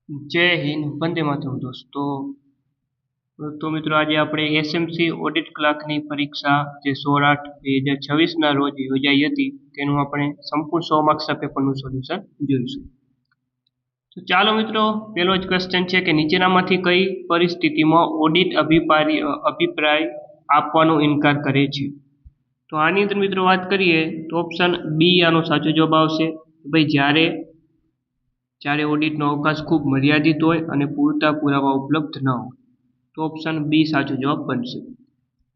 જય હિન્દ, વંદે માતરમ દોસ્તો. તો મિત્રો આજે આપણે એસએમસી ઓડિટ ક્લાર્કની પરીક્ષા જે 16/8/2026 રોજ યોજાઈ હતી તેનું આપણે સંપૂર્ણ 100 માર્ક્સના પેપરનું સોલ્યુશન જોઈશું. તો ચાલો મિત્રો, પહેલો જ ક્વેશ્ચન છે કે નીચેનામાંથી કઈ પરિસ્થિતિમાં ઓડિટ અભિપ્રાય આપવાનો ઇનકાર કરે છે? તો આની અંદર મિત્રો વાત કરીએ તો ઓપ્શન બી આનો સાચો જવાબ આવશે. ભાઈ જ્યારે ઓડિટનો અવકાશ ખૂબ મર્યાદિત હોય અને પૂરતા પુરાવા ઉપલબ્ધ ન હોય, તો ઓપ્શન બી સાચો જવાબ બનશે.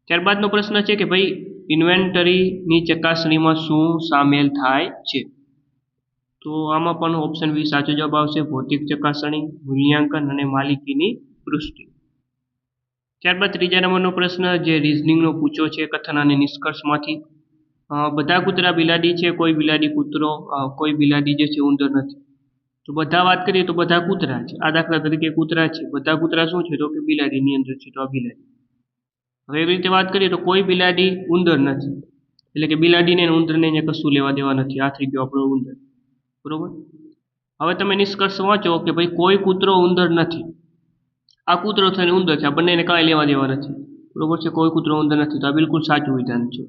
ત્યારબાદનો પ્રશ્ન છે કે ભાઈ ઇન્વેન્ટરીની ચકાસણીમાં શું સામેલ થાય છે? તો આમાં પણ ઓપ્શન બી સાચો જવાબ આવશે. ભૌતિક ચકાસણી, મૂલ્યાંકન અને માલિકીની પુષ્ટિ. ત્યારબાદ ત્રીજા નંબરનો પ્રશ્ન જે રીઝનિંગનો પૂછો છે કથન અને નિષ્કર્ષમાંથી. બધા કૂતરા બિલાડી છે, કોઈ બિલાડી જે છે ઉંદર નથી. તો બધા વાત કરીએ તો બધા કૂતરા છે. આ દાખલા તરીકે કૂતરા છે, બધા કૂતરા શું છે તો કે બિલાડીની અંદર છે, તો આ બિલાડી. હવે એવી રીતે વાત કરીએ તો કોઈ બિલાડી ઉંદર નથી, એટલે કે બિલાડીને અને ઉંદરને અહીંયા કશું લેવા દેવા નથી. આ થઈ ગયો આપણો ઉંદર, બરોબર. હવે તમે નિષ્કર્ષ વાંચો કે ભાઈ કોઈ કૂતરો ઉંદર નથી. આ કૂતરો થઈને ઉંદર છે, આ બંનેને કાંઈ લેવા દેવા નથી, બરોબર છે. કોઈ કૂતરો ઉંદર નથી, તો આ બિલકુલ સાચું વિધાન છે.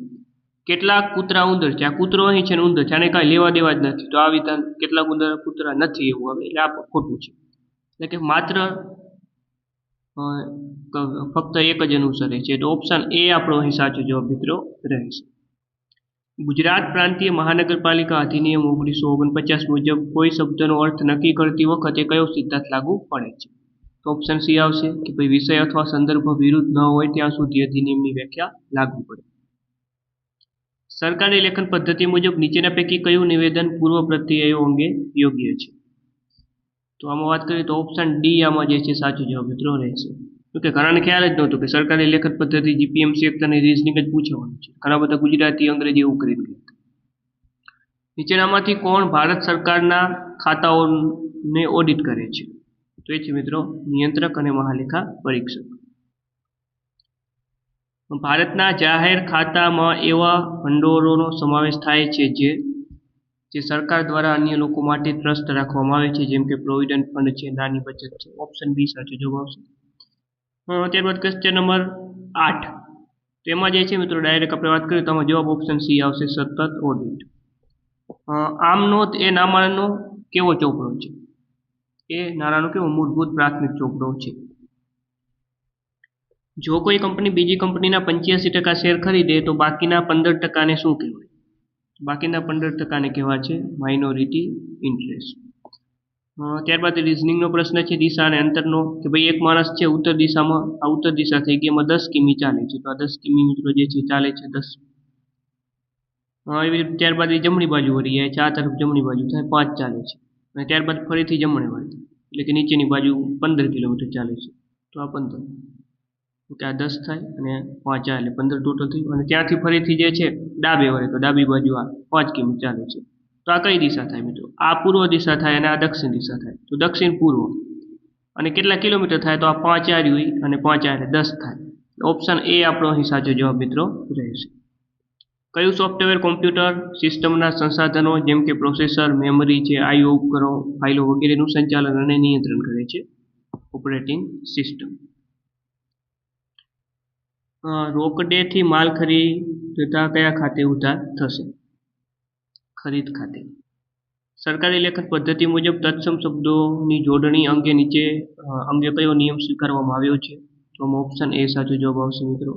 કેટલાક કૂતરા ઉંદર છે, આ કૂતરો અહીં છે ને ઉંદર છે, આને કાંઈ લેવા દેવા જ નથી, તો આ વિધાન કેટલાક કૂતરા નથી એવું આવે, એટલે આ ખોટું છે. એટલે કે માત્ર ફક્ત એક જ અનુસરે છે, તો ઓપ્શન એ આપણો અહીં સાચો જવાબ મિત્રો રહેશે. ગુજરાત પ્રાંતીય મહાનગરપાલિકા અધિનિયમ 1949 મુજબ કોઈ શબ્દનો અર્થ નક્કી કરતી વખતે કયો સિદ્ધાંત લાગુ પડે છે? તો ઓપ્શન સી આવશે કે ભાઈ વિષય અથવા સંદર્ભ વિરુદ્ધ ન હોય ત્યાં સુધી અધિનિયમની વ્યાખ્યા લાગુ પડે. સરકારી લેખન પદ્ધતિ મુજબ નીચેના પૈકી કયું નિવેદન પૂર્વ પ્રત્યયો અંગે યોગ્ય છે? તો આમાં વાત કરીએ તો ઓપ્શન ડી આમાં જે છે સાચો જવાબ મિત્રો રહેશે. તો કે ઘણાને ખ્યાલ જ નહોતું કે સરકારી લેખન પદ્ધતિ જીપીએમસી એક્ટ અને રીઝનિંગ જ પૂછવાનું છે. ઘણા બધા ગુજરાતી અંગ્રેજી એવું કરી ગયા. નીચેનામાંથી કોણ ભારત સરકારના ખાતાઓને ઓડિટ કરે છે? તો એ છે મિત્રો નિયંત્રક અને મહાલેખા પરીક્ષક. ભારતના જાહેર ખાતામાં એવા ભંડોળોનો સમાવેશ થાય છે જે સરકાર દ્વારા અન્ય લોકો માટે ટ્રસ્ટ રાખવામાં આવે છે, જેમ કે પ્રોવિડન્ટ ફંડ છે, નાની બચત છે. ઓપ્શન બી સાચો જવાબ આવશે. ત્યારબાદ ક્વેશ્ચન નંબર 8. તેમાં જે છે મિત્રો ડાયરેક્ટ આપણે વાત કરીએ તો આમાં જવાબ ઓપ્શન સી આવશે, સતત ઓડિટ. આમનોંધ એ નાણાંનો કેવો ચોપડો છે? એ નાણાંનો કેવો મૂળભૂત પ્રાથમિક ચોપડો છે. જો કોઈ કંપની બીજી કંપનીના 85% શેર ખરીદે તો બાકીના 15%ને શું કહેવાય? બાકીના 15%ને કહેવાય છે માઇનોરિટી ઇન્ટરેસ્ટ. ત્યારબાદ રિઝનિંગનો પ્રશ્ન છે દિશા અને અંતરનો, કે ભાઈ એક માણસ છે ઉત્તર દિશામાં, આ ઉત્તર દિશા થઈ ગઈ, એમાં 10 કિમી ચાલે છે, તો આ 10 કિમી મિત્રો જે છે ચાલે છે 10. એવી રીતે ત્યારબાદ એ જમણી બાજુ વળી જાય છે, આ તરફ જમણી બાજુ થાય 5 ચાલે છે, અને ત્યારબાદ ફરીથી જમણે વળે, એટલે કે નીચેની બાજુ 15 કિલોમીટર ચાલે છે, તો આ 15. ઓકે, આ 10 થાય અને 5 એટલે 15 ટોટલ થયું. અને ત્યાંથી ફરીથી જે છે ડાબે વળે, તો ડાબી બાજુ આ 5 કિમી ચાલે છે, તો આ કઈ દિશા થાય મિત્રો? આ પૂર્વ દિશા થાય અને આ દક્ષિણ દિશા થાય, તો દક્ષિણ પૂર્વ. અને કેટલા કિલોમીટર થાય? તો આ 5 આવ્યું અને 5 એટલે 10 થાય. ઓપ્શન એ આપણો અહીં સાચો જવાબ મિત્રો રહેશે. કયું સોફ્ટવેર કોમ્પ્યુટર સિસ્ટમના સંસાધનો જેમ કે પ્રોસેસર, મેમરી છે, આઈઓ ઉપકરણો, ફાઇલો વગેરેનું સંચાલન અને નિયંત્રણ કરે છે? Operating system. રોકડેથી માલ ખરીદતા કયા ખાતે ઉધાર થશે? ખરીદ ખાતે. સરકારી લેખન પદ્ધતિ મુજબ તત્સમ શબ્દોની જોડણી અંગે કયો નિયમ સ્વીકારવામાં આવ્યો છે? તો ઓપ્શન એ સાચો જવાબ આવશે મિત્રો.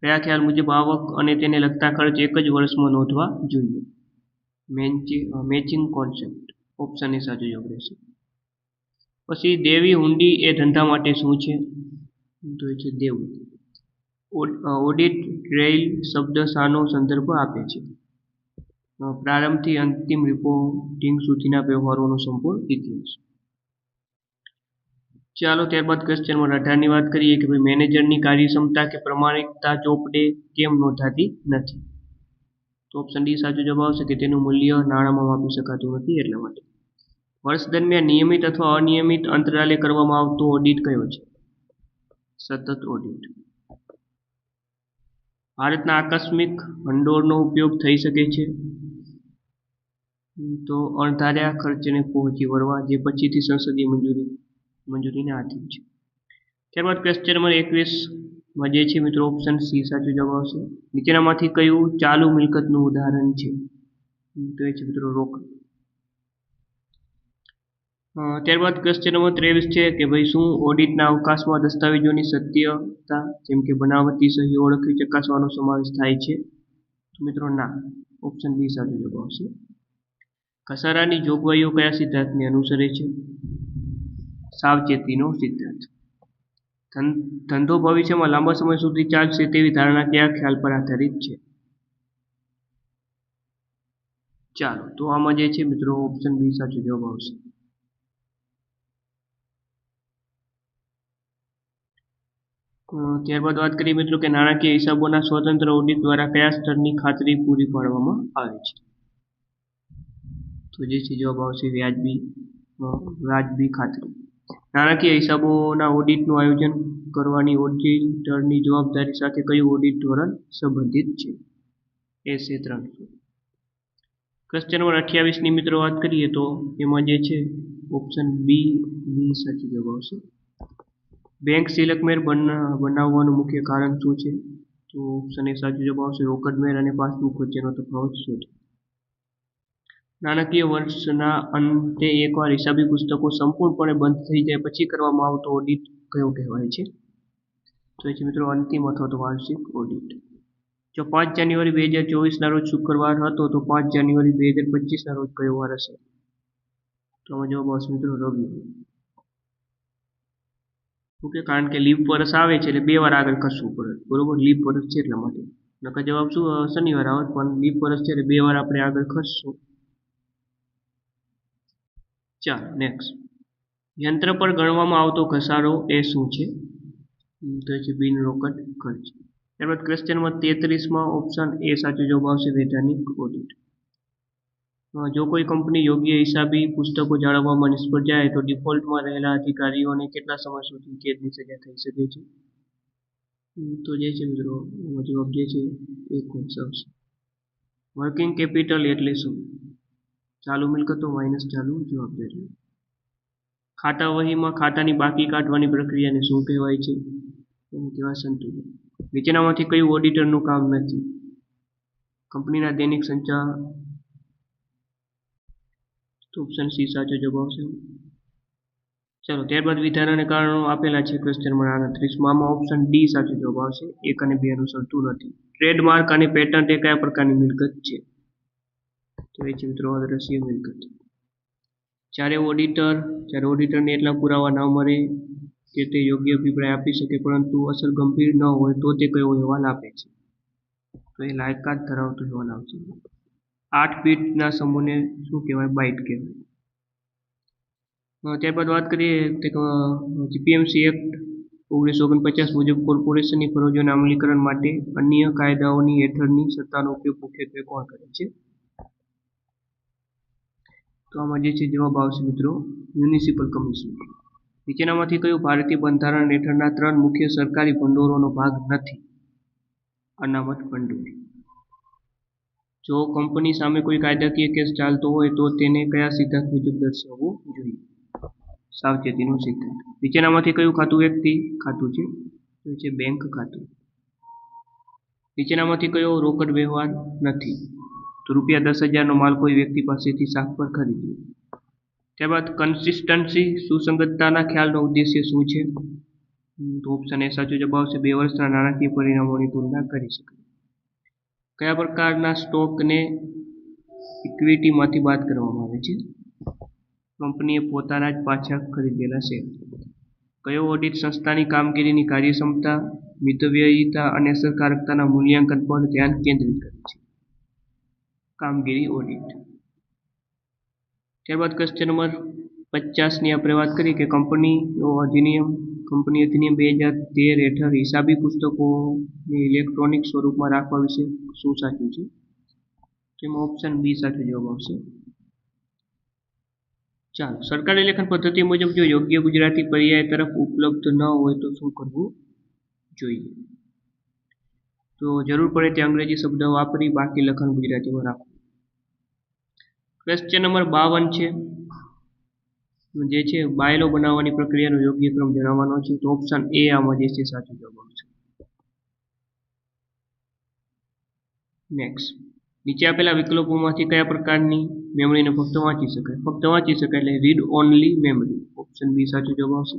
કયા ખ્યાલ મુજબ આવક અને તેને લગતા ખર્ચ એક જ વર્ષમાં નોંધવા જોઈએ? Matching concept. ઓપ્શન એ સાચો જવાબ રહેશે. પછી દેવી હુંડી એ ધંધા માટે શું છે? તો એ છે દેવું. ઓડિટ ટ્રેઇલ શબ્દ શાનો સંદર્ભ આપે છે? પ્રારંભથી અંતિમ રિપોર્ટિંગ સુધીના વ્યવહારોનો સંપૂર્ણ ઇતિહાસ. ચાલો ત્યારબાદ ક્વેશ્ચન નંબર 18ની વાત કરીએ કે ભાઈ મેનેજરની કાર્યક્ષમતા કે પ્રમાણિકતા ચોપડે કેમ નોંધાતી નથી? તો ઓપ્શન ડી સાચો જવાબ આવશે કે તેનું મૂલ્ય નાણાંમાં માપી શકાતું નથી એટલા માટે. વર્ષ દરમિયાન નિયમિત અથવા અનિયમિત અંતરાલે કરવામાં આવતો ઓડિટ કયો છે? સતત ઓડિટ. ભારતના આકસ્મિક ભંડોળનો ઉપયોગ થઈ શકે છે? તો અણધાર્યા ખર્ચને પહોંચી વળવા, જે પછીથી સંસદીય મંજૂરીને આધીન છે. ત્યારબાદ ક્વેશ્ચન નંબર 21 જે છે મિત્રો ઓપ્શન સી સાચો જવાબ આવશે. નીચેનામાંથી કયું ચાલુ મિલકતનું ઉદાહરણ છે? તો એ છે મિત્રો રોકડ. ત્યારબાદ ક્વેશ્ચન નંબર 23 છે કે ભાઈ શું ઓડિટના અવકાશમાં દસ્તાવેજોની સત્યતા જેમ કે બનાવટી સહી ઓળખવી ચકાસવાનો સમાવેશ થાય છે? તો મિત્રો ના, ઓપ્શન બી સાચો જવાબ આવશે. ઘસારાની જોગવાઈઓ કયા સિદ્ધાંતને અનુસરે છે? સાવચેતીનો સિદ્ધાંત. ધંધો ભવિષ્યમાં લાંબા સમય સુધી ચાલશે તેવી ધારણા કયા ખ્યાલ પર આધારિત છે? ચાલો, તો આમાં જે છે મિત્રો ઓપ્શન બી સાચો જવાબ આવશે. ત્યારબાદ વાત કરીએ મિત્રો કે નાણાકીય હિસાબોના સ્વતંત્ર ઓડિટ દ્વારા કયા સ્તરની ખાતરી પૂરી પાડવામાં આવે છે? તો જે છે જવાબ આવશે વ્યાજબી ખાતરી. નાણાકીય હિસાબોના ઓડિટનું આયોજન કરવાની ઓડિટરની જવાબદારી સાથે કયું ઓડિટ ધોરણ સંબંધિત છે? એ છે 300. ક્વેશ્ચન નંબર 28ની મિત્રો વાત કરીએ તો એમાં જે છે ઓપ્શન બી સાચો જવાબ આવશે. બેંક સિલકમેર બનાવવાનું મુખ્ય કારણ શું છે? તો ઓપ્શન એ સાચો જવાબ આવશે. રોકડમેર અને પાસબુક વચ્ચેનો તફાવત શું છે? નાણાકીય વર્ષના અંતે એકવાર હિસાબી પુસ્તકો સંપૂર્ણપણે બંધ થઈ જાય પછી કરવામાં આવતો ઓડિટ કયો કહેવાય છે? તો એ છે મિત્રો અંતિમ અથવા તો વાર્ષિક ઓડિટ. જો 5 જાન્યુઆરી 2024ના રોજ શુક્રવાર હતો તો 5 જાન્યુઆરી 2025ના રોજ કયો વાર હશે? તો આમાં જવાબ આવશે મિત્રો રવિવાર. ઓકે, કારણ કે લીપ વર્ષ આવે છે એટલે 2 વાર આગળ ખસવું પડે, બરોબર? લીપ વર્ષ છે એટલા માટે. નકર જવાબ શું શનિવાર આવત, પણ લીપ વર્ષ છે એટલે 2 વાર આપણે આગળ ખસશું. ચાલો નેક્સ્ટ. યંત્ર પર ગણવામાં આવતો ઘસારો એ શું છે? તો છે બિન રોકડ ખર્ચ. ત્યારબાદ ક્વેશ્ચન નંબર 33માં ઓપ્શન એ સાચો જવાબ આવશે વૈધાનિક ઓડિટ. જો કોઈ કંપની યોગ્ય હિસાબી પુસ્તકો જાળવવામાં નિષ્ફળ જાય તો ડિફોલ્ટમાં રહેલા અધિકારીઓને કેટલા સમય સુધી કેદની સજા થઈ શકે છે? તો જે છે મિત્રો જવાબ જે છે એ વર્ષ આવશે. વર્કિંગ કેપિટલ એટલે શું? ચાલુ મિલકતો માઇનસ ચાલુ જવાબદારી. ખાતા વહીમાં ખાતાની બાકી કાઢવાની પ્રક્રિયાને શું કહેવાય છે? એને કહેવાય સંતુલન. નીચેનામાંથી કયું ઓડિટરનું કામ નથી? કંપનીના દૈનિક સંચાલન. તો ઓપ્શન સી સાચો જવાબ આવશે. ચલો, ત્યારબાદ વિધાન અને કારણો આપેલા છે ક્વેશ્ચન નંબર 38માં. આમાં ઓપ્શન ડી સાચો જવાબ આવશે. 1 અને 2 અનુસરતું નથી. ટ્રેડમાર્ક અને પેટન્ટ એ કયા પ્રકારની મિલકત છે? તો એ છે મિત્રો અદ્રશ્ય મિલકત. જ્યારે ઓડિટરને એટલા પુરાવા ન મળે કે તે યોગ્ય અભિપ્રાય આપી શકે પરંતુ અસર ગંભીર ન હોય તો તે કયો અહેવાલ આપે છે? તો એ લાયકાત ધરાવતો અહેવાલ આવશે. 8 બીટના સમૂહને શું કહેવાય? બાઇટ કહેવાય. ત્યારબાદ વાત કરીએ તો જીપીએમસી એક્ટ 1949 મુજબ કોર્પોરેશનની ફરજોના અમલીકરણ માટે અન્ય કાયદાઓની હેઠળની સત્તાનો ઉપયોગ મુખ્યત્વે કોણ કરે છે? તો આમાં જે છે જવાબ આવશે મિત્રો મ્યુનિસિપલ કમિશન. નીચેનામાંથી કયું ભારતીય બંધારણ હેઠળના 3 મુખ્ય સરકારી ભંડોળનો ભાગ નથી? અનામત ભંડોળ. જો કંપની સામે કોઈ કાયદાકીય કેસ ચાલતો હોય તો તેને કયા સિદ્ધાંત મુજબ દર્શાવવું જોઈએ? સાવચેતીનો સિદ્ધાંત. નીચેનામાંથી કયું ખાતું વ્યક્તિ ખાતું છે? તો છે બેંક ખાતું. નીચેનામાંથી કયો રોકડ વ્યવહાર નથી? તો ₹10,000નો માલ કોઈ વ્યક્તિ પાસેથી શાખ પર ખરીદ્યો. ત્યારબાદ કન્સિસ્ટન્સી સુસંગતતાના ખ્યાલનો ઉદ્દેશ્ય શું છે? તો ઓપ્શન એ સાચો જવાબ આવશે. 2 વર્ષના નાણાકીય પરિણામોની તુલના કરી શકાય. કયા પ્રકારના સ્ટોકને ઇક્વિટીમાંથી બાદ કરવામાં આવે છે? કંપનીએ પોતાના જ પાછા ખરીદેલા શેર. કયો ઓડિટ સંસ્થાની કામગીરીની કાર્યક્ષમતા, મિતવ્યયિતા અને અસરકારકતાના મૂલ્યાંકન પર ધ્યાન કેન્દ્રિત કરે છે? કામગીરી ઓડિટ. ત્યારબાદ ક્વેશ્ચન નંબર 50ની આપણે વાત કરી કે કંપની અધિનિયમ 2013 હેઠળ હિસાબી પુસ્તકોને ઇલેક્ટ્રોનિક સ્વરૂપમાં રાખવા વિશે શું સાચું છે? તેમાં ઓપ્શન બી સાચો જવાબ આવશે. ચાલો, સરકારી લેખન પદ્ધતિ મુજબ જો યોગ્ય ગુજરાતી પર્યાય તરફ ઉપલબ્ધ ન હોય તો શું કરવું જોઈએ? તો જરૂર પડે તે અંગ્રેજી શબ્દ વાપરી બાકી લખાણ ગુજરાતીમાં રાખવું. ક્વેશ્ચન નંબર 52 છે, જે છે બાયલો બનાવવાની પ્રક્રિયાનો યોગ્ય ક્રમ જણાવવાનો છે. તો ઓપ્શન એ આમાં જે છે સાચો જવાબ આવશે. નેક્સ્ટ, નીચે આપેલા વિકલ્પોમાંથી કયા પ્રકારની મેમરીને ફક્ત વાંચી શકાય? ફક્ત વાંચી શકાય એટલે read only memory. Option B સાચો જવાબ આવશે.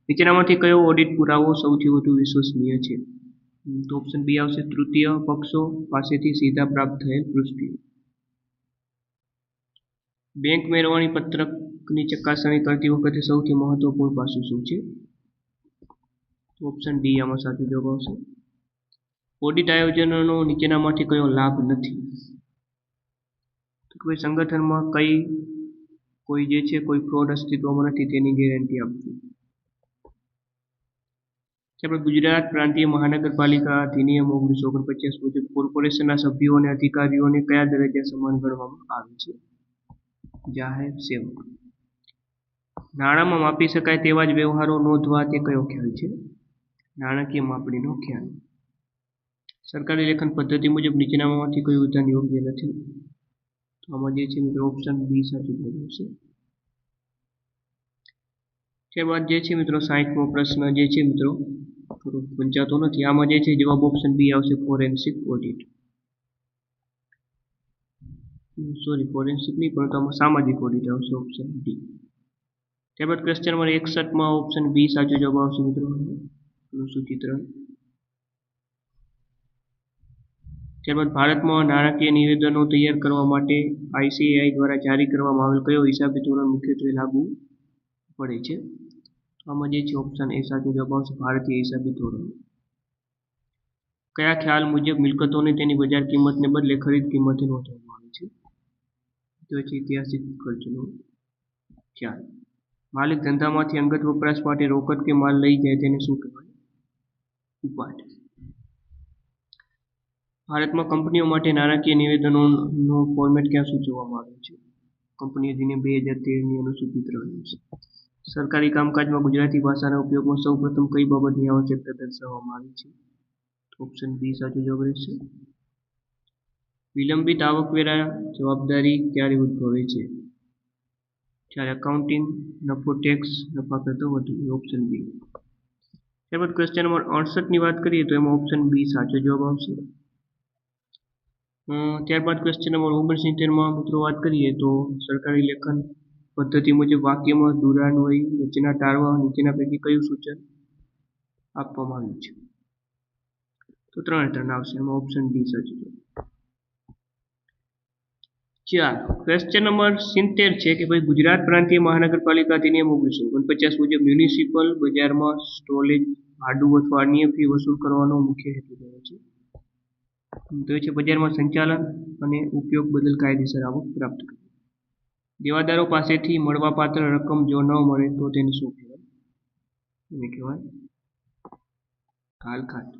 નીચેનામાંથી કયો ઓડિટ પુરાવો સૌથી વધુ વિશ્વસનીય છે? તો ઓપ્શન બી આવશે તૃતીય પક્ષો પાસેથી સીધા પ્રાપ્ત થયેલ પુષ્ટિ. બેંક મેળવણી પત્રકની ચકાસણી કરતી વખતે સૌથી મહત્વપૂર્ણ પાસું શું છે? ઓપ્શન ડી આમાં સાચો જવાબ આવશે. ઓડિટ આયોજનનો નીચેનામાંથી કયો લાભ નથી? કોઈ સંગઠનમાં કોઈ જે છે કોઈ ફ્રોડ અસ્તિત્વમાં નથી તેની ગેરંટી આપવી. આપણે ગુજરાત પ્રાંતીય મહાનગરપાલિકા અધિનિયમ 1949 મુજબ કોર્પોરેશનના સભ્યો અને અધિકારીઓને કયા દરજ્જા સમાન ગણવામાં આવે છે? જાહેર સેવક. નાણાંમાં માપી શકાય તેવા જ વ્યવહારો નોંધવા તે કયો ખ્યાલ છે? નાણાકીય માપણીનો ખ્યાલ. સરકારી લેખન પદ્ધતિ મુજબ નીચેનામાંથી કોઈ વિધાન યોગ્ય નથી? તો આમાં જે છે મિત્રો ઓપ્શન બી સાચો જવાબ આવશે. ત્યારબાદ જે છે મિત્રો 60મો પ્રશ્ન જે છે મિત્રો થોડું વંચાતો નથી. આમાં જે છે જવાબ ઓપ્શન બી આવશે ફોરેન્સિક ઓડિટ. સોરી, ફોરેન્સિક નહીં પરંતુ આમાં સામાજિક ઓડિટ આવશે ઓપ્શન ડી. ત્યારબાદ ક્વેશ્ચન નંબર 61માં ઓપ્શન બી સાચો જવાબ આવશે મિત્રો. સૂચિત્ર. ત્યારબાદ ભારતમાં નાણાકીય નિવેદનો તૈયાર કરવા માટે ICAI દ્વારા જારી કરવામાં આવેલ કયો હિસાબી ધોરણ મુખ્યત્વે લાગુ પડે છે? આમાં જે છે ઓપ્શન એ સાચો જવાબ આવશે ભારતીય હિસાબી ધોરણ. કયા ખ્યાલ મુજબ મિલકતોને તેની બજાર કિંમતને બદલે ખરીદ કિંમતે નોંધવામાં આવે છે? તો છે ઐતિહાસિક ખર્ચનો ખ્યાલ. માલિક ધંધામાંથી અંગત વપરાશ માટે રોકડ કે માલ લઈ જાય તેને શું કહેવાય? ઉપાડ. ભારતમાં કંપનીઓ માટે નાણાકીય નિવેદનોનો ફોર્મેટ ક્યાં સૂચવવામાં આવ્યો છે? કંપની અધિનિયમ 2013ની અનુસૂચિ 3 છે. સરકારી કામકાજમાં ગુજરાતી ભાષાના ઉપયોગમાં સૌપ્રથમ કઈ બાબતની આવશ્યકતા દર્શાવવામાં આવી છે? ઓપ્શન બી સાચો જવાબ રહેશે. વિલંબિત આવકવેરા જવાબદારી ક્યારે ઉદ્ભવે છે? જ્યારે એકાઉન્ટિંગ નફો ટેક્સ નફા કરતો વધુ. Option B. ત્યારબાદ ક્વેશ્ચન નંબર 68ની વાત કરીએ તો એમાં ઓપ્શન બી સાચો જવાબ આવશે. ત્યારબાદ ક્વેશ્ચન નંબર 69માં મિત્રો વાત કરીએ તો સરકારી લેખન પદ્ધતિ મુજબ વાક્યમાં દૂરાન્વયી રચના ટાળવા નીચેના પૈકી કયું સૂચન આપવામાં આવ્યું છે? તો 3 આવશે. એમાં ઓપ્શન ડી સાચું છે. ચાલો, ક્વેશ્ચન નંબર 70 છે કે ભાઈ ગુજરાત પ્રાંતીય મહાનગરપાલિકા અધિનિયમ 1949 મુજબ મ્યુનિસિપલ બજારમાં સ્ટોલેજ ભાડું અથવા અન્ય ફી વસૂલ કરવાનો મુખ્ય હેતુ કયો છે? તો એ છે બજારમાં સંચાલન અને ઉપયોગ બદલ કાયદેસર આવક પ્રાપ્ત કરવી. દેવાદારો પાસેથી મળવાપાત્ર રકમ જો ન મળે તો તેને શું કહેવાય? એને કહેવાય કાલખાટ.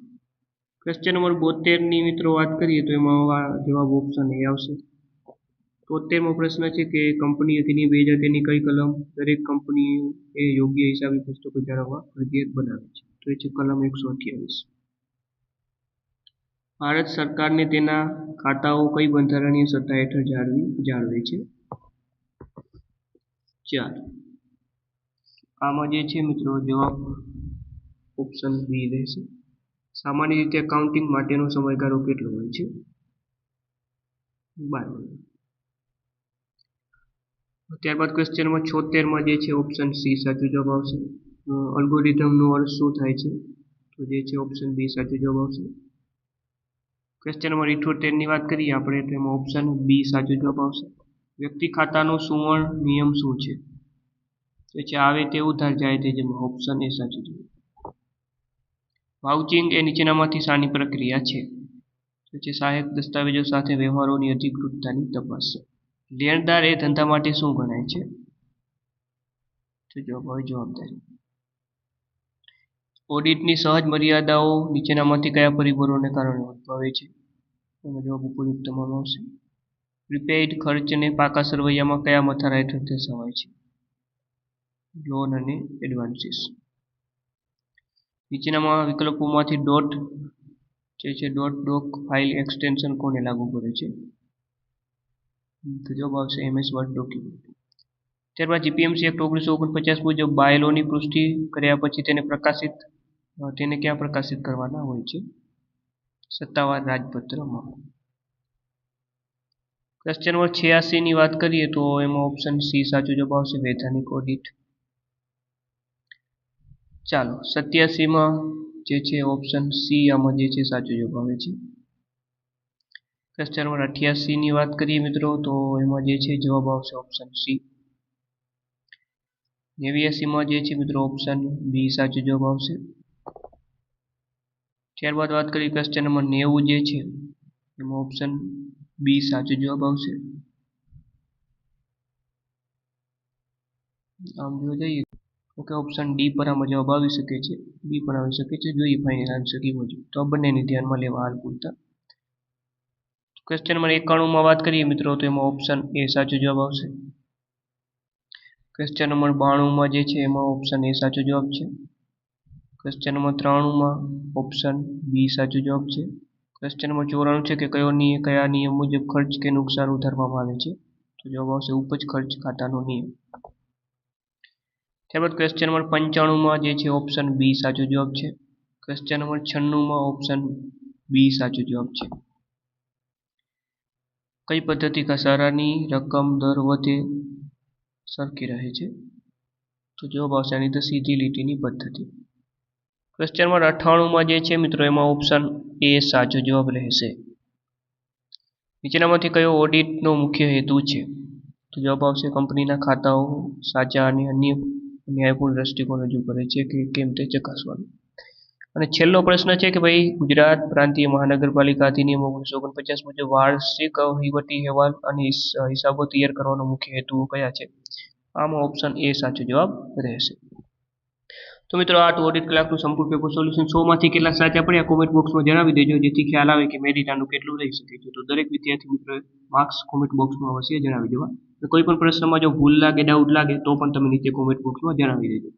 ક્વેશ્ચન નંબર 72ની મિત્રો વાત કરીએ તો એમાં જવાબ ઓપ્શન એ આવશે. 73મો પ્રશ્ન છે કે કંપની અધિનિયમ 2013ની કઈ કલમ દરેક કંપની એ યોગ્ય હિસાબી પુસ્તકો જાળવવા ફરજિયાત બનાવે છે? તો એ છે કલમ 128. ભારત સરકારને તેના ખાતાઓ કઈ બંધારણીય સત્તા હેઠળ જાળવે છે? ચાલો, આમાં જે છે મિત્રો જવાબ ઓપ્શન બી રહેશે. સામાન્ય રીતે એકાઉન્ટિંગ માટેનો સમયગાળો કેટલો હોય છે? 12 વર્ષ. ત્યારબાદ ક્વેશ્ચન નંબર 76માં જે છે ઓપ્શન સી સાચો જવાબ આવશે. અલ્ગોરિધમનો અર્થ શું થાય છે? તો જે છે ઓપ્શન બી સાચો જવાબ આવશે. ક્વેશ્ચન નંબર 78ની વાત કરીએ આપણે તો એમાં ઓપ્શન બી સાચો જવાબ આવશે. વ્યક્તિ ખાતાનો સુવર્ણ નિયમ શું છે? તો છે આવે તે ઉધાર જાય તે જમા. ઓપ્શન એ સાચું જવાબ. વાઉચિંગ એ નીચેનામાંથી શાની પ્રક્રિયા છે? તો છે સહાયક દસ્તાવેજો સાથે વ્યવહારોની અધિકૃતતાની તપાસ. લેણદાર એ ધંધા માટે શું ગણાય છે? તો જવાબ આવે જવાબદારી. ઓડિટની સહજ મર્યાદાઓ નીચેનામાંથી કયા પરિબળોને કારણે ઉદ્ભવે છે? એનો જવાબ ઉપયુક્ત તમામ આવશે. પ્રીપેઇડ ખર્ચને પાકા સરવૈયામાં કયા મથાળા હેઠળ દર્શાવાય છે? લોન અને એડવાન્સીસ. નીચેનામાં વિકલ્પોમાંથી ડોટ ડોક ફાઇલ એક્સટેન્શન કોને લાગુ પડે છે? તો જવાબ આવશે MS વર્ડ ડોક્યુમેન્ટ. ત્યારબાદ જીપીએમસી એક્ટ 1949 મુજબ બાયલોની પુષ્ટિ કર્યા પછી તેને ક્યાં પ્રકાશિત કરવાના હોય છે? સત્તાવાર રાજપત્રમાં. ક્વેશ્ચન નંબર 86 ની વાત કરીએ તો એમાં ઓપ્શન સી સાચો જવાબ આવશે, વૈધાનિક ઓડિટ. ચાલો 87 માં જે છે ઓપ્શન સી આમાં જે છે સાચો જવાબ આવે છે. ક્વેશ્ચન નંબર 88 ની વાત કરીએ મિત્રો તો એમાં જે છે જવાબ આવશે ઓપ્શન સી. 89 માં જે છે મિત્રો ઓપ્શન બી સાચો જવાબ આવશે. ત્યારબાદ વાત કરીએ ક્વેશ્ચન નંબર 90 જે છે એમાં ઓપ્શન બી સાચો જવાબ આવશે. આમ જોવા જઈએ ઓકે ઓપ્શન ડી પર આમાં જવાબ આવી શકે છે, બી પણ આવી શકે છે, જોઈએ ફાઇનલ આન્સર કેવો છે. તો આ બંનેને ધ્યાનમાં લેવા હાલ પૂરતા. ક્વેશ્ચન નંબર 91 માં વાત કરીએ મિત્રો તો એમાં ઓપ્શન એ સાચો જવાબ આવશે. ક્વેશ્ચન નંબર 92 માં જે છે એમાં ઓપ્શન એ સાચો જવાબ છે. ક્વેશ્ચન નંબર 93 માં ઓપ્શન બી સાચો જવાબ છે. ક્વેશ્ચન નંબર 94 છે કે કયા નિયમ મુજબ ખર્ચ કે નુકસાન ઉધારવામાં આવે છે? તો જવાબ આવશે ઉપજ ખર્ચ ખાતાનો નિયમ. ત્યારબાદ ક્વેશ્ચન નંબર 95 માં જે છે ઓપ્શન બી સાચો જવાબ છે. ક્વેશ્ચન નંબર 96 માં ઓપ્શન બી સાચો જવાબ છે. કઈ પદ્ધતિ ઘસારાની રકમ દર વધે સરખી રહે છે? તો જવાબ આવશે આની તો સીધી લીટીની પદ્ધતિ. ક્વેશ્ચન નંબર 98 માં જે છે મિત્રો એમાં ઓપ્શન એ સાચો જવાબ રહેશે. નીચેનામાંથી કયો ઓડિટનો મુખ્ય હેતુ છે? તો જવાબ આવશે કંપનીના ખાતાઓ સાચા અને અન્ય ન્યાયપૂર્ણ દ્રષ્ટિકોણ રજૂ કરે છે કે કેમ તે ચકાસવાનું. અને છેલ્લો પ્રશ્ન છે કે ભાઈ ગુજરાત પ્રાંતીય મહાનગરપાલિકા અધિનિયમ 1949 મુજબ વાર્ષિક વહીવટી અહેવાલ અને હિસાબો તૈયાર કરવાનો મુખ્ય હેતુ કયા છે? આમાં ઓપ્શન એ સાચો જવાબ રહેશે. તો મિત્રો આ ઓડિટ ક્લાર્કનું સંપૂર્ણ પેપર સોલ્યુશન 100 માંથી કેટલા સાચા પડ્યા કોમેન્ટ બોક્સમાં જણાવી દેજો, જેથી ખ્યાલ આવે કે મેરિટ આનું કેટલું રહી શકે છે. તો દરેક વિદ્યાર્થી મિત્રોએ માર્ક્સ કોમેન્ટ બોક્સમાં અવશ્ય જણાવી દેવા. કોઈ પણ પ્રશ્નમાં જો ભૂલ લાગે, ડાઉટ લાગે તો પણ તમે નીચે કોમેન્ટ બોક્સમાં જણાવી દેજો.